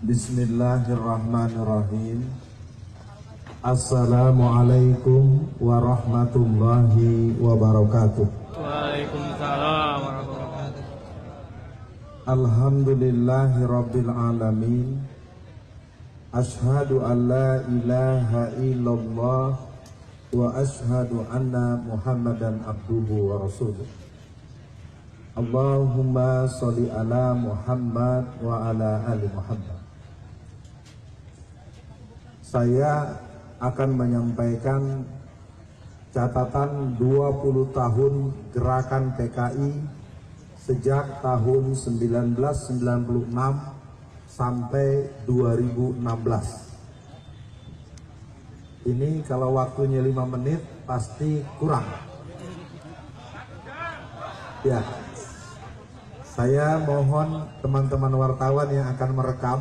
Bismillahirrahmanirrahim. Assalamualaikum warahmatullahi wabarakatuh. Waalaikumsalam warahmatullahi wabarakatuh. Alhamdulillahi rabbil alamin. Ashhadu an la ilaha illallah wa ashhadu anna Muhammadan abduhu wa rasuluh. Allahumma sholli ala Muhammad wa ala ali Muhammad. Saya akan menyampaikan catatan 20 tahun gerakan PKI sejak tahun 1996 sampai 2016. Ini kalau waktunya 5 menit pasti kurang. Ya, saya mohon teman-teman wartawan yang akan merekam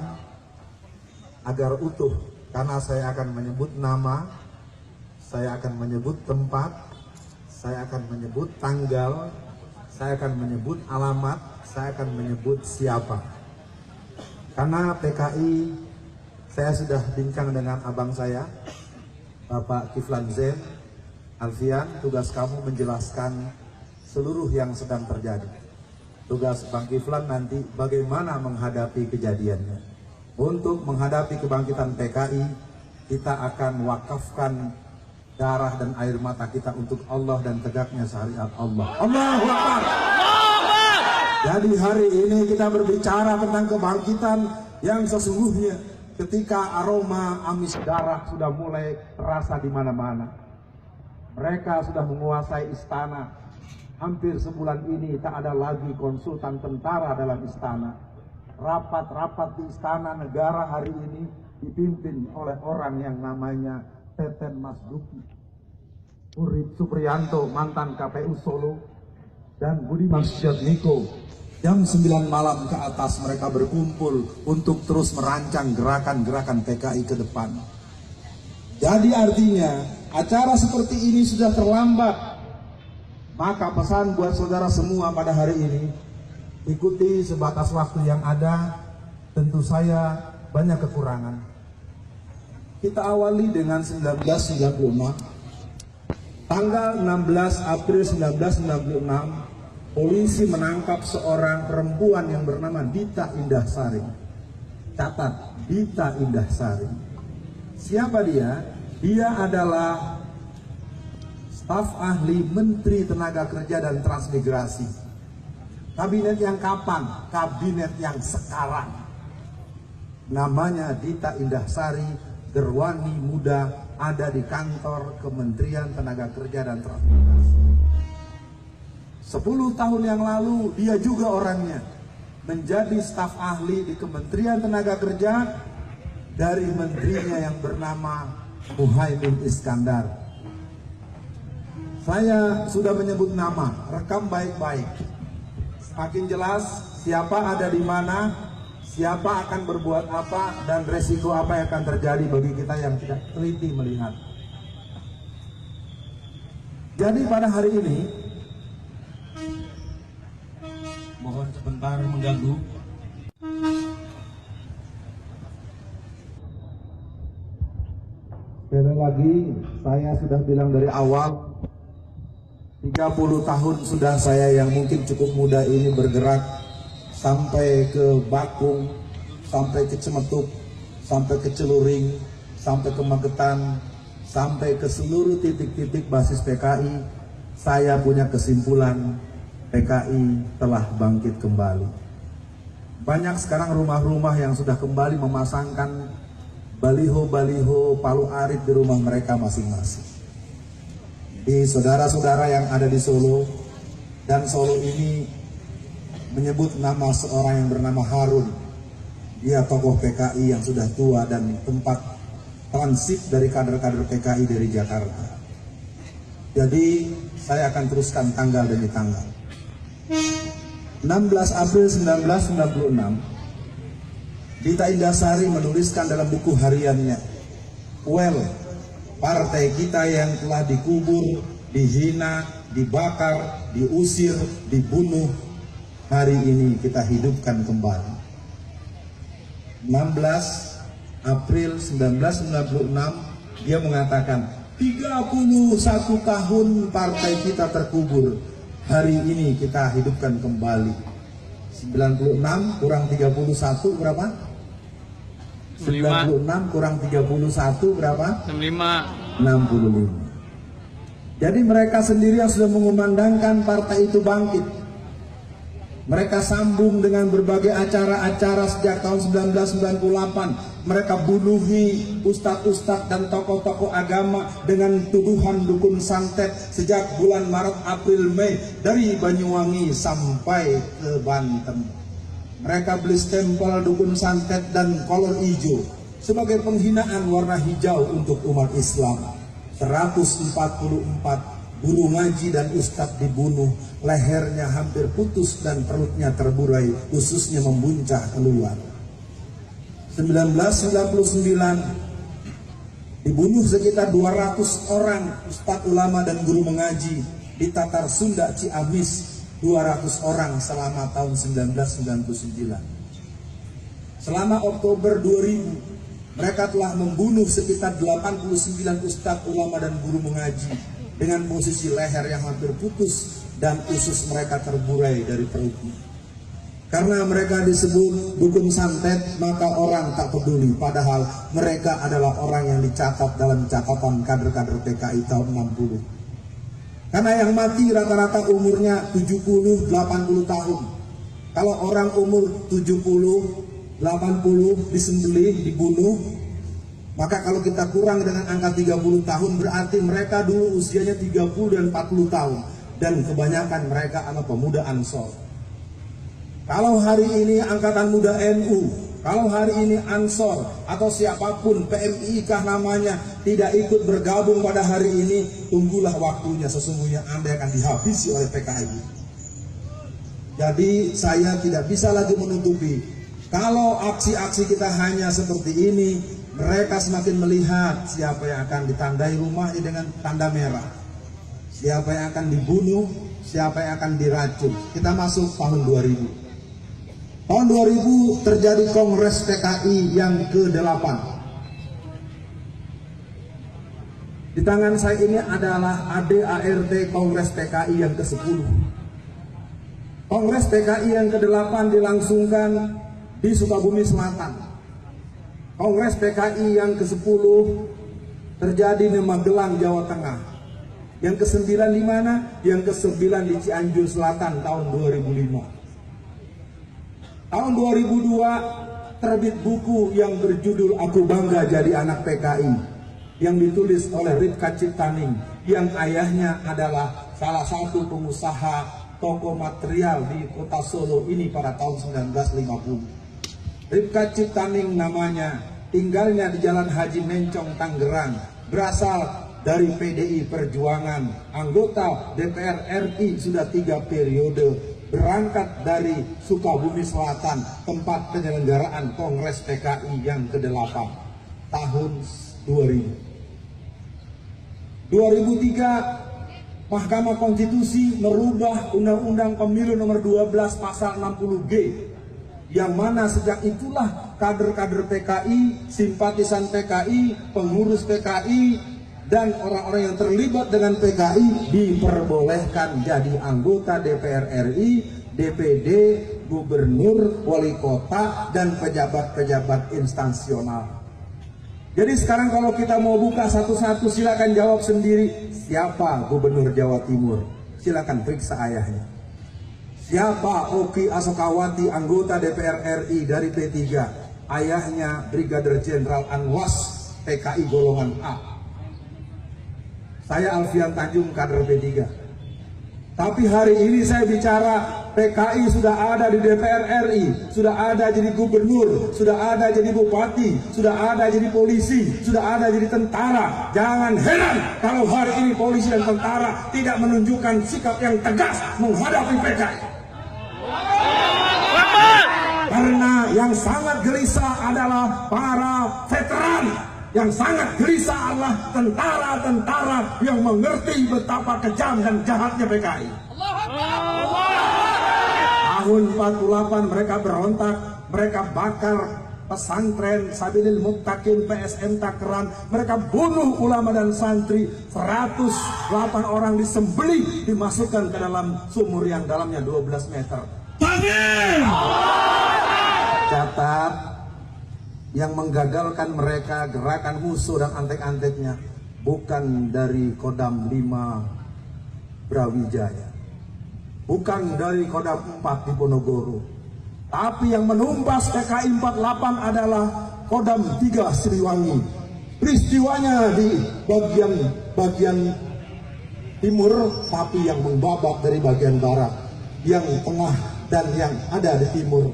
agar utuh. Karena saya akan menyebut nama, saya akan menyebut tempat, saya akan menyebut tanggal, saya akan menyebut alamat, saya akan menyebut siapa. Karena PKI, saya sudah bincang dengan abang saya, Bapak Kiflan Zain Alfian, tugas kamu menjelaskan seluruh yang sedang terjadi. Tugas Bang Kiflan nanti bagaimana menghadapi kejadiannya. Untuk menghadapi kebangkitan PKI, kita akan wakafkan darah dan air mata kita untuk Allah dan tegaknya syariat Allah. Allahu Akbar. Jadi hari ini kita berbicara tentang kebangkitan yang sesungguhnya ketika aroma amis darah sudah mulai terasa di mana-mana. Mereka sudah menguasai istana. Hampir sebulan ini tak ada lagi konsultan tentara dalam istana. Rapat-rapat di istana negara hari ini dipimpin oleh orang yang namanya Teten Mas Duki, Urip Supriyanto, mantan KPU Solo, dan Budiman Sujatmiko. Jam 9 malam ke atas mereka berkumpul untuk terus merancang gerakan-gerakan PKI ke depan. Jadi artinya acara seperti ini sudah terlambat. Maka pesan buat saudara semua pada hari ini, ikuti sebatas waktu yang ada. Tentu saya banyak kekurangan. Kita awali dengan 1996. Tanggal 16 April 1996, polisi menangkap seorang perempuan yang bernama Dita Indahsari. Catat, Dita Indahsari. Siapa dia? Dia adalah staf ahli Menteri Tenaga Kerja dan Transmigrasi. Kabinet yang kapan? Kabinet yang sekarang. Namanya Dita Indahsari, gerwani muda, ada di kantor Kementerian Tenaga Kerja dan Transmigrasi. 10 tahun yang lalu dia juga orangnya menjadi staf ahli di Kementerian Tenaga Kerja dari menterinya yang bernama Muhaimin Iskandar. Saya sudah menyebut nama, rekam baik-baik. Makin jelas siapa ada di mana, siapa akan berbuat apa, dan resiko apa yang akan terjadi bagi kita yang tidak teliti melihat. Jadi pada hari ini, mohon sebentar mengganggu. Sekali lagi, saya sudah bilang dari awal, 30 tahun sudah saya yang mungkin cukup muda ini bergerak sampai ke Bakung, sampai ke Cemetuk, sampai ke Celuring, sampai ke Magetan, sampai ke seluruh titik-titik basis PKI. Saya punya kesimpulan, PKI telah bangkit kembali. Banyak sekarang rumah-rumah yang sudah kembali memasangkan baliho-baliho Palu Arit di rumah mereka masing-masing. Di saudara-saudara yang ada di Solo, dan Solo ini menyebut nama seorang yang bernama Harun. Dia tokoh PKI yang sudah tua dan tempat transit dari kader-kader PKI dari Jakarta. Jadi saya akan teruskan tanggal demi tanggal. 16 April 1996, Dita Indahsari menuliskan dalam buku hariannya, "Well, partai kita yang telah dikubur, dihina, dibakar, diusir, dibunuh, hari ini kita hidupkan kembali." 16 April 1996 dia mengatakan 31 tahun partai kita terkubur, hari ini kita hidupkan kembali. 96 kurang 31 berapa? 96 kurang 31 berapa? 65. Jadi mereka sendiri yang sudah mengumandangkan partai itu bangkit. Mereka sambung dengan berbagai acara-acara sejak tahun 1998. Mereka bunuhi ustadz-ustadz dan tokoh-tokoh agama dengan tuduhan dukun santet sejak bulan Maret, April, Mei, dari Banyuwangi sampai ke Banten. Mereka beli stempel dukun santet dan kolor hijau sebagai penghinaan warna hijau untuk umat Islam. 144 guru ngaji dan ustadz dibunuh, lehernya hampir putus dan perutnya terburai, ususnya membuncah keluar. 1999 dibunuh sekitar 200 orang ustadz ulama dan guru mengaji di Tatar Sunda Ciamis, 200 orang selama tahun 1999. Selama Oktober 2000 mereka telah membunuh sekitar 89 ustadz ulama dan guru mengaji dengan posisi leher yang hampir putus dan usus mereka terburai dari perutnya. Karena mereka disebut dukun santet, maka orang tak peduli, padahal mereka adalah orang yang dicatat dalam catatan kader-kader PKI tahun 60. Karena yang mati rata-rata umurnya 70-80 tahun. Kalau orang umur 70-80 disembelih, dibunuh, maka kalau kita kurang dengan angka 30 tahun berarti mereka dulu usianya 30 dan 40 tahun. Dan kebanyakan mereka adalah pemuda Ansor. Kalau hari ini Angkatan Muda NU, kalau hari ini Ansor atau siapapun PMI kah namanya tidak ikut bergabung pada hari ini, tunggulah waktunya, sesungguhnya Anda akan dihabisi oleh PKI. Jadi saya tidak bisa lagi menutupi, kalau aksi-aksi kita hanya seperti ini, mereka semakin melihat siapa yang akan ditandai rumahnya dengan tanda merah, siapa yang akan dibunuh, siapa yang akan diracun. Kita masuk tahun 2000. Tahun 2000 terjadi Kongres PKI yang ke-8. Di tangan saya ini adalah ADART Kongres PKI yang ke-10. Kongres PKI yang ke-8 dilangsungkan di Sukabumi Selatan. Kongres PKI yang ke-10 terjadi di Magelang, Jawa Tengah. Yang ke-9 di mana? Yang ke-9 di Cianjur Selatan tahun 2005. Tahun 2002 terbit buku yang berjudul Aku Bangga Jadi Anak PKI yang ditulis oleh Ripka Ciptaning yang ayahnya adalah salah satu pengusaha toko material di kota Solo ini pada tahun 1950. Ripka Ciptaning namanya, tinggalnya di Jalan Haji Mencong, Tangerang, berasal dari PDI Perjuangan, anggota DPR RI sudah 3 periode, berangkat dari Sukabumi Selatan, tempat penyelenggaraan Kongres PKI yang ke-8 tahun 2000. 2003 Mahkamah Konstitusi merubah Undang-Undang Pemilu nomor 12 pasal 60G, yang mana sejak itulah kader-kader PKI, simpatisan PKI, pengurus PKI, dan orang-orang yang terlibat dengan PKI diperbolehkan jadi anggota DPR RI, DPD, gubernur, wali kota, dan pejabat-pejabat instansional. Jadi sekarang kalau kita mau buka satu-satu, silakan jawab sendiri. Siapa gubernur Jawa Timur? Silakan periksa ayahnya. Siapa Oki Asokawati, anggota DPR RI dari P3? Ayahnya Brigadir Jenderal Anwas, PKI golongan A. Saya Alfian Tanjung, kader P3. Tapi hari ini saya bicara PKI sudah ada di DPR RI, sudah ada jadi gubernur, sudah ada jadi bupati, sudah ada jadi polisi, sudah ada jadi tentara. Jangan heran kalau hari ini polisi dan tentara tidak menunjukkan sikap yang tegas menghadapi PKI. Karena yang sangat gelisah adalah para veteran. Yang sangat gelisah adalah tentara-tentara yang mengerti betapa kejam dan jahatnya PKI. Tahun 48 mereka berontak, mereka bakar pesantren Sabilil Muttaqin PSM Takeran. Mereka bunuh ulama dan santri, 108 orang disembelih, dimasukkan ke dalam sumur yang dalamnya 12 meter. Catat, yang menggagalkan mereka gerakan musuh dan antek-anteknya bukan dari Kodam 5 Brawijaya, bukan dari Kodam 4 di Ponorogo, tapi yang menumpas PKI 48 adalah Kodam 3 Siliwangi. Peristiwanya di bagian timur, tapi yang membabak dari bagian barat, yang tengah dan yang ada di timur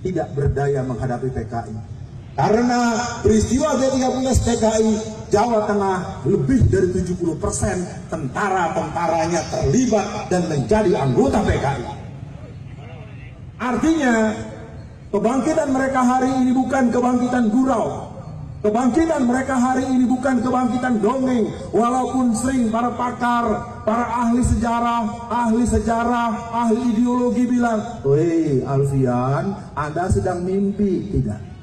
tidak berdaya menghadapi PKI. Karena peristiwa G13 PKI, Jawa Tengah lebih dari 70% tentara-tentaranya terlibat dan menjadi anggota PKI. Artinya, kebangkitan mereka hari ini bukan kebangkitan gurau. Kebangkitan mereka hari ini bukan kebangkitan dongeng. Walaupun sering para pakar, para ahli sejarah, ahli ideologi bilang, "Woi Alfian, Anda sedang mimpi." Tidak.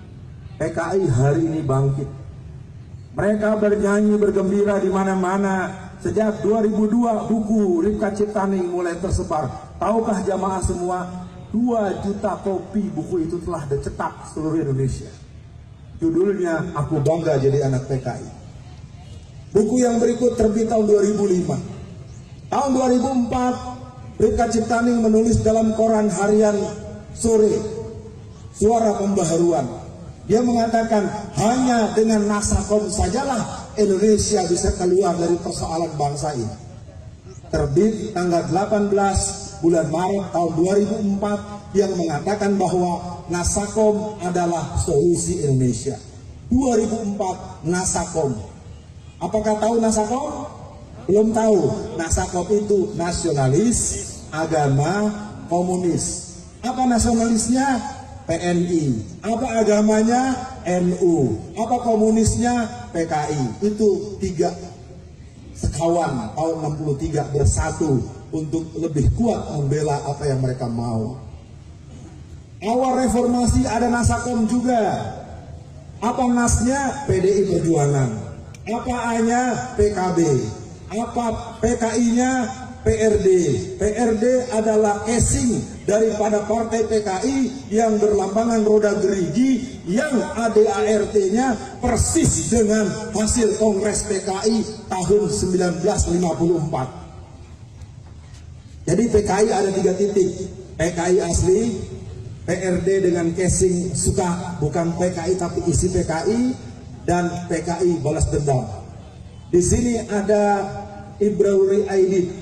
PKI hari ini bangkit. Mereka bernyanyi bergembira di mana-mana. Sejak 2002 buku Rifka Ciptaning mulai tersebar. Tahukah jamaah semua, 2 juta kopi buku itu telah dicetak seluruh Indonesia. Judulnya Aku Bangga Jadi Anak PKI. Buku yang berikut terbit tahun 2005. Tahun 2004 Rifka Ciptaning menulis dalam koran harian Sore, Suara Pembaharuan. Dia mengatakan hanya dengan Nasakom sajalah Indonesia bisa keluar dari persoalan bangsa ini. Terbit tanggal 18 bulan Maret tahun 2004 yang mengatakan bahwa Nasakom adalah solusi Indonesia. 2004 Nasakom. Apakah tahu Nasakom? Belum tahu. Nasakom itu nasionalis, agama, komunis. Apa nasionalisnya? PNI. Apa agamanya? NU. Apa komunisnya? PKI. Itu 3 sekawan tahun 63 bersatu untuk lebih kuat membela apa yang mereka mau. Awal reformasi ada Nasakom juga. Apa nasnya? PDI Perjuangan. Apa A-nya? PKB. Apa PKI-nya? PRD. PRD adalah casing daripada partai PKI yang berlambangan roda gerigi, yang ADART-nya persis dengan hasil Kongres PKI tahun 1954. Jadi PKI ada 3 titik. PKI asli, PRD dengan casing suka bukan PKI tapi isi PKI, dan PKI balas dendam. Di sini ada Ibrahim Aidit,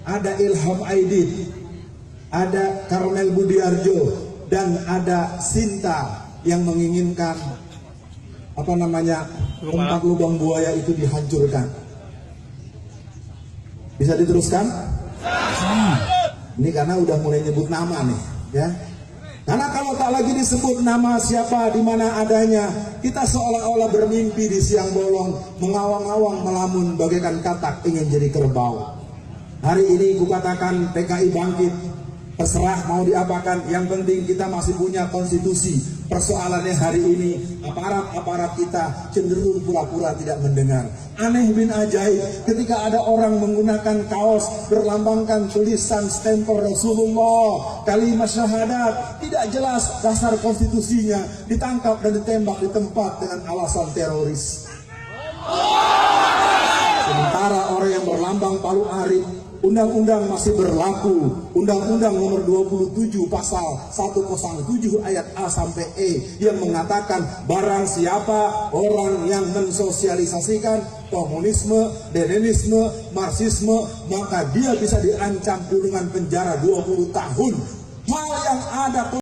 ada Ilham Aidit, ada Karmel Budiarjo, dan ada Sinta yang menginginkan tempat lubang buaya itu dihancurkan. Bisa diteruskan? Ini karena udah mulai nyebut nama nih, ya. Karena kalau tak lagi disebut nama siapa di mana adanya, kita seolah-olah bermimpi di siang bolong, mengawang-awang melamun bagaikan katak ingin jadi kerbau. Hari ini kukatakan PKI bangkit, terserah mau diapakan, yang penting kita masih punya konstitusi. Persoalannya hari ini aparat-aparat kita cenderung pura-pura tidak mendengar. Aneh bin ajaib ketika ada orang menggunakan kaos berlambangkan tulisan stempel Rasulullah, kalimat syahadat, tidak jelas dasar konstitusinya, ditangkap dan ditembak di tempat dengan alasan teroris. Sementara orang yang berlambang Palu Arit, undang-undang masih berlaku. Undang-undang nomor 27 pasal 107 ayat A sampai E yang mengatakan barang siapa orang yang mensosialisasikan komunisme, leninisme, marxisme, maka dia bisa diancam kurungan penjara 20 tahun. Hal yang ada